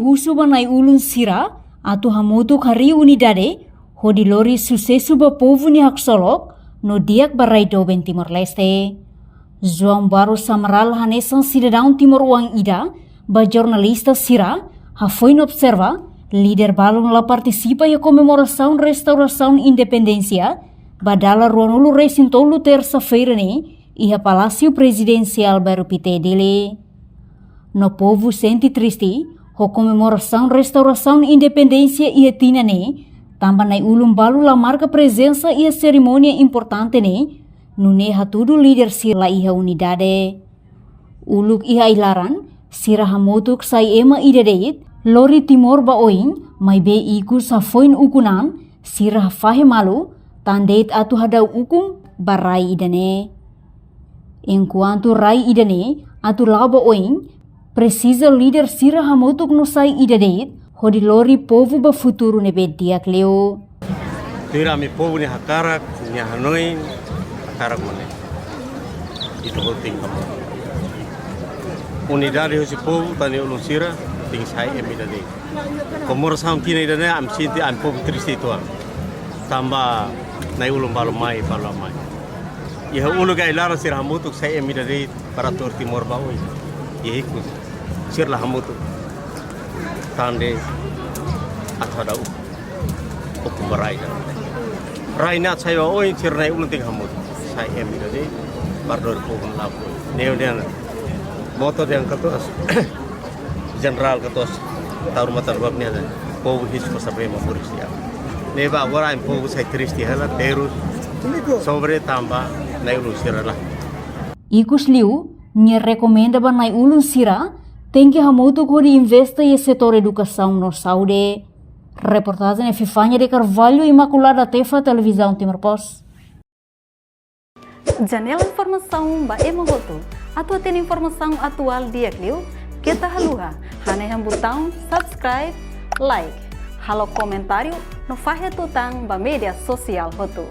husu banai ulun sira atu hamutu hari unidade hodi lori sucesso ba povo ni haksolok no diak barai doben Timor Leste. João Barros Samaral hanesan cidadão Timor Uang Ida ba jornalista sira ha foi no observa líder balon la participa e comemoração restauração independência badala ruanulu resintolu terça-feira ni iha Palácio Presidencial baru pite dele. No povo sente triste ho comemoração restauração independência iha tina ne tambah nai ulum balu la marca presença iha cerimônia importante ne nune hatudu líder sira iha unidade. Uluk iha ilaran sira hamotuk sai ema idedeit lori Timor ba oing mai be iku sa foin ukunan sira fahe malu tandeit atu hadau ukum barai idane. Enquanto rai idane atu laba oing precisa líder sira hamotuk no sai idedeit hodi lori povo ba futuro ne be diak leo. Tira mi povo ni hakarak ni Hanoi hakarak mane. Itu penting kamu. Unidade hosi povo tani ulun sira ting sai emidade. Komor sam tina idane am sinti am povo triste itu am. Tambah nai ulun balu mai. Ia ulu gai lara sir hamutuk sai emidade para tur Timor Baui. Ia ikus sir lah hamutuk. Tande atada ukum barai dah. Rai nak saya oi sir nai ulun ting hamut. Sai emidade bardor povo lapu. Neu dia motor yang ketus general ketus taur matar bab ni ada povo his pasabe mapuria. Neba agora em povo sai triste hala terus sobre tamba nai ulun sira lah. Ikus liu ni recomenda ba nai ulun sira tem que hamutu kori investa e setor educação no Saúde. Reportagem é Fifanya de Carvalho Imaculada Tefa Televisão Timor Post. Janela informação ba emogoto. Atu tem informação atual dia kliu. Kita haluha. Hane yang botão subscribe, like. Halo comentário no fahe tutang ba media sosial hotu.